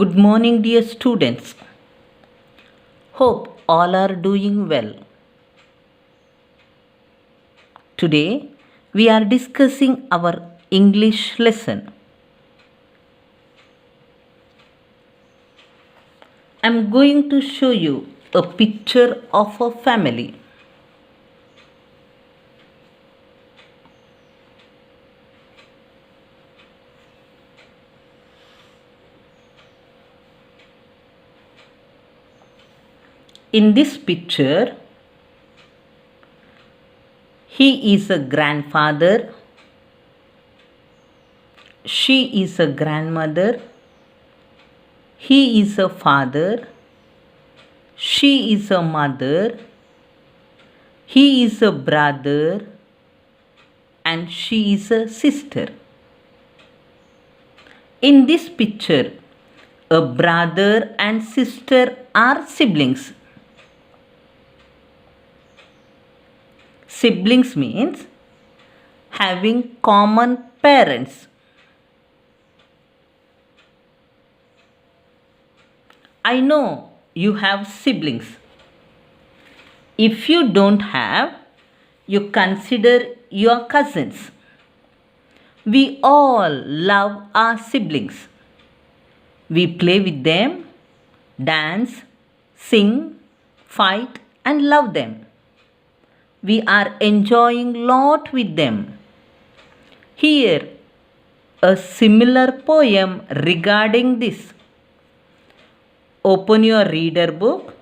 Good morning, dear students. Hope all are doing well. Today, we are discussing our English lesson. I am going to show you a picture of a family. In this picture, he is a grandfather, she is a grandmother, he is a father, she is a mother, he is a brother, and she is a sister. In this picture, a brother and sister are siblings. Siblings means having common parents. I know you have siblings. If you don't have, you consider your cousins. We all love our siblings. We play with them, dance, sing, fight, and love them. We are enjoying lot with them. Here, a similar poem regarding this. Open your reader book,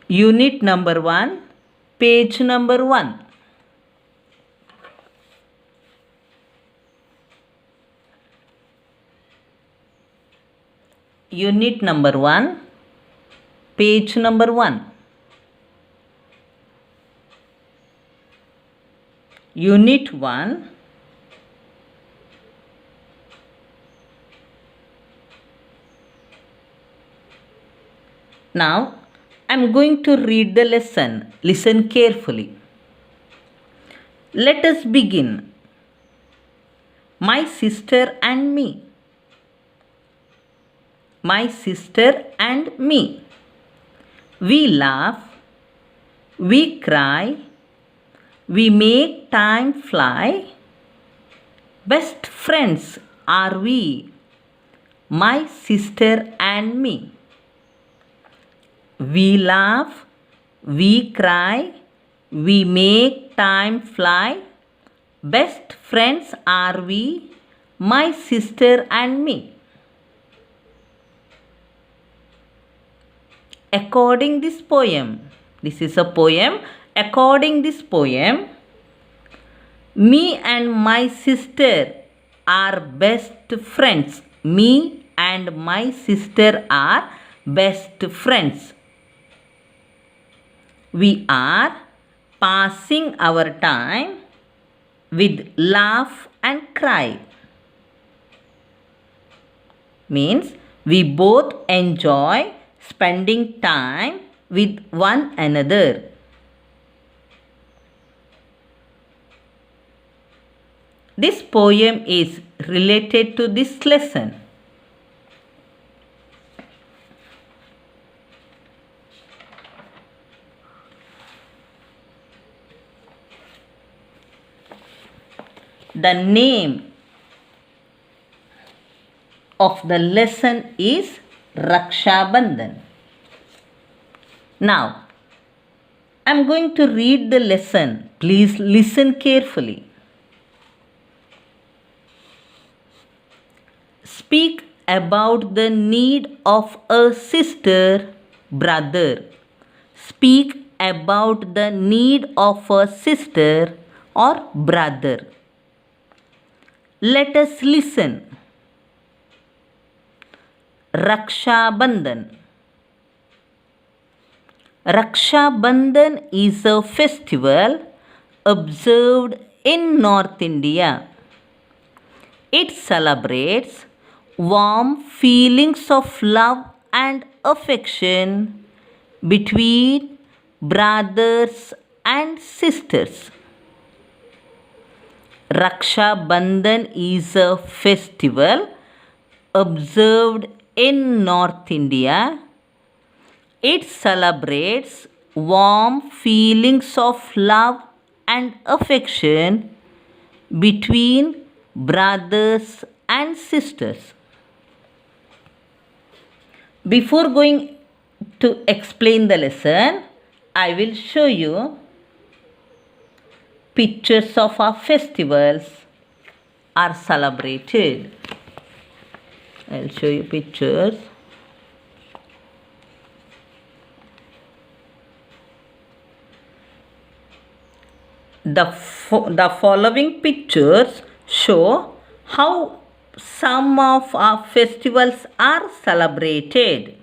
unit number 1, page number 1. Unit number 1, page number 1. Unit 1, now I am going to read the lesson. Listen carefully. Let us begin. My sister and me. My sister and me. We laugh, we cry, we make time fly. Best friends are we, my sister and me. We laugh, we cry, we make time fly. Best friends are we, my sister and me. According this poem, this is a poem. According this poem, me and my sister are best friends. Me and my sister are best friends. We are passing our time with laugh and cry. Means we both enjoy spending time with one another. This poem is related to this lesson. The name of the lesson is Raksha Bandhan. Now, I am going to read the lesson. Please listen carefully. Speak about the need of a sister, brother. Speak about the need of a sister or brother. Let us listen. Raksha Bandhan. Raksha Bandhan is a festival observed in North India. It celebrates warm feelings of love and affection between brothers and sisters. Raksha Bandhan is a festival observed in North India. It celebrates warm feelings of love and affection between brothers and sisters. Before going to explain the lesson, I will show you pictures of our festivals are celebrated. I'll show you pictures. The following pictures show how some of our festivals are celebrated.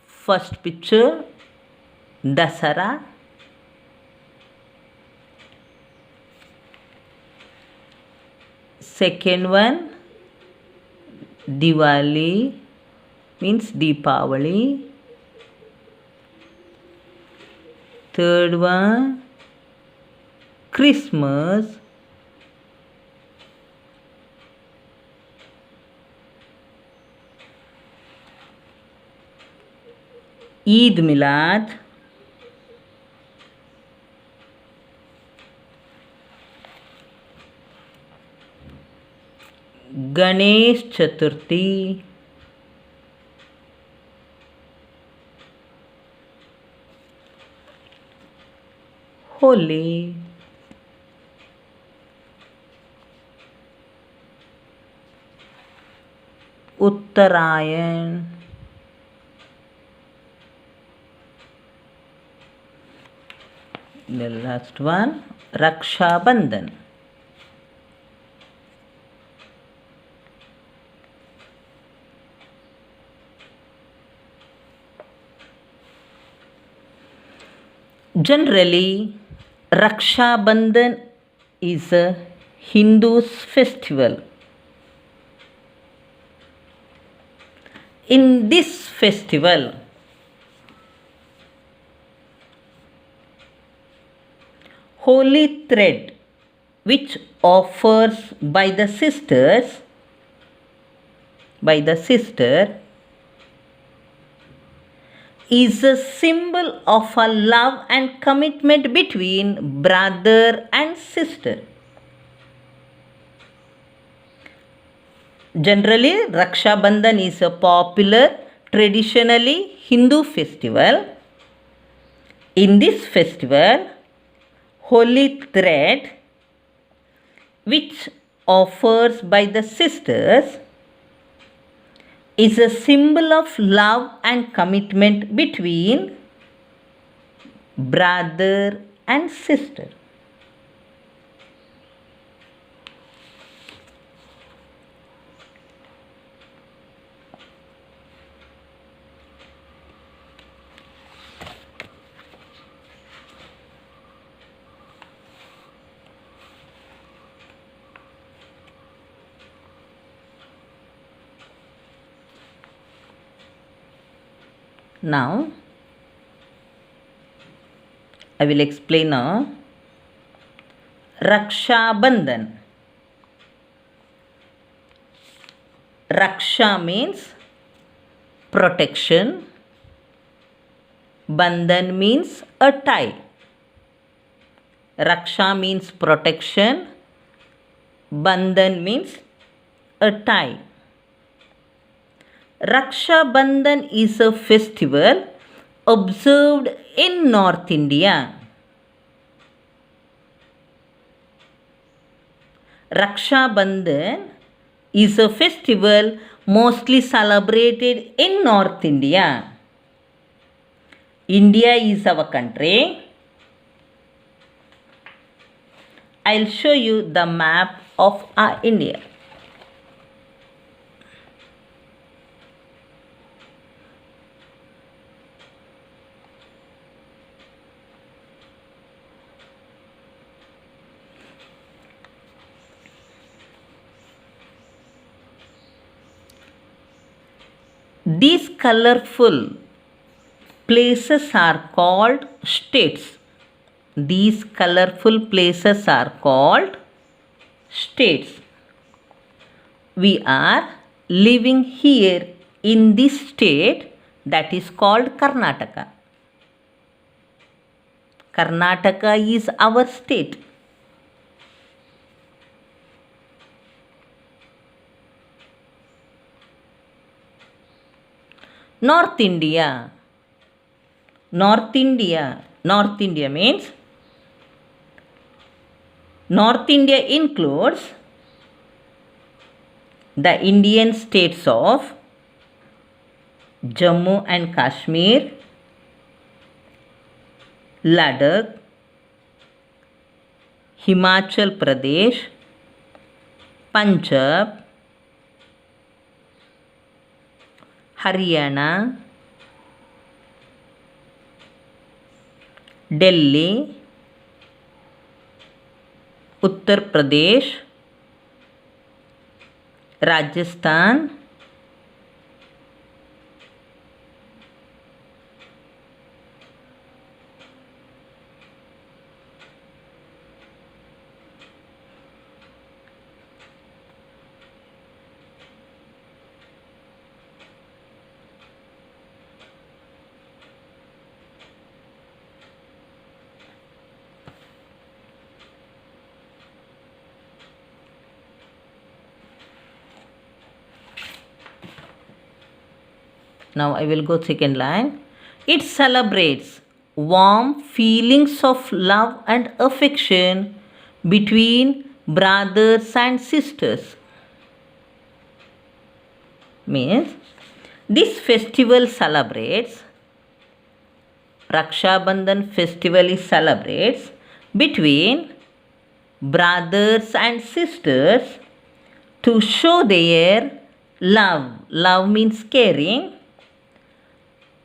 First picture, Dasara. Second one, Diwali, means Deepavali. Third one, Christmas. Eid Milad. Ganesh Chaturthi. Holi. Uttarayan. The last one, Raksha Bandhan. Generally, Raksha Bandhan is a Hindu's festival. In this festival, holy thread which offers by the sister is a symbol of a love and commitment between brother and sister. Generally, Raksha Bandhan is a popular, traditionally Hindu festival. In this festival, holy thread which offers by the sisters is a symbol of love and commitment between brother and sister. Now, I will explain now. Raksha Bandhan. Raksha means protection. Bandhan means a tie. Raksha means protection. Bandhan means a tie. Raksha Bandhan is a festival observed in North India. Raksha Bandhan is a festival mostly celebrated in North India. India is our country. I'll show you the map of our India. These colorful places are called states. These colorful places are called states. We are living here in this state that is called Karnataka. Karnataka is our state. North India. North India. North India means North India includes the Indian states of Jammu and Kashmir, Ladakh, Himachal Pradesh, Punjab, Haryana, Delhi, Uttar Pradesh, Rajasthan, now I will go second line. It celebrates warm feelings of love and affection between brothers and sisters. Means this festival celebrates, Raksha Bandhan festival is celebrates between brothers and sisters to show their love. Love means caring.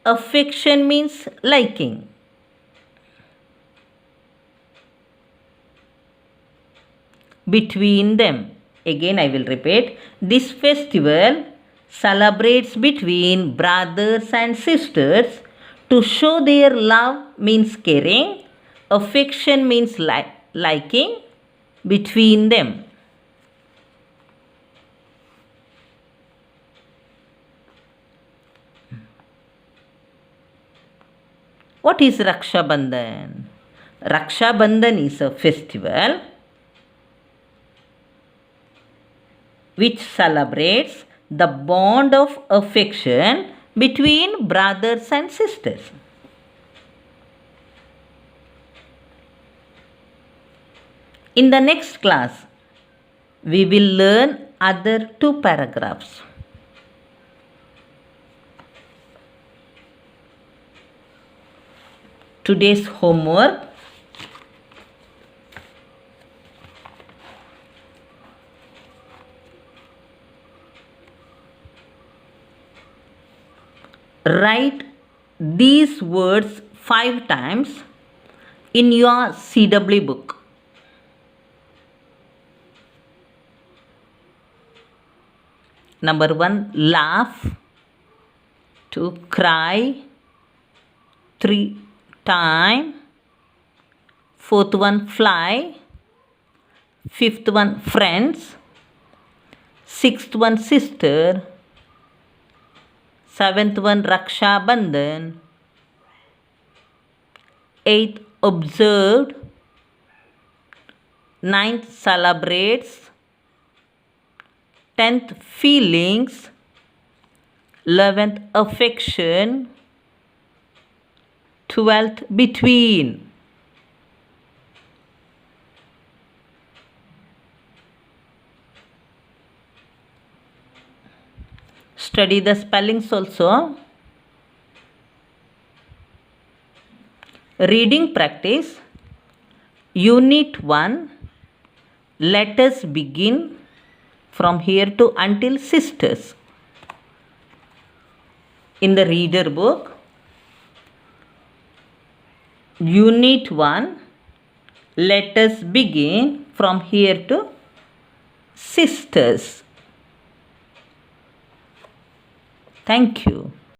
Affection means liking. Between them. Again I will repeat. This festival celebrates between brothers and sisters to show their love means caring. Affection means liking between them. What is Raksha Bandhan? Raksha Bandhan is a festival which celebrates the bond of affection between brothers and sisters. In the next class, we will learn other two paragraphs. Today's homework: write these words 5 times in your CW book. Number 1, laugh. 2, cry. 3, time. 4th one, fly. 5th one, friends. 6th one, sister. 7th one, Raksha Bandhan. 8th, observed. 9th, celebrates. 10th, feelings. 11th, affection. 12th, between. Study the spellings also. Reading practice. Unit 1. Let us begin from here to until sisters. In the reader book, Unit 1, let us begin from here to sisters. Thank you.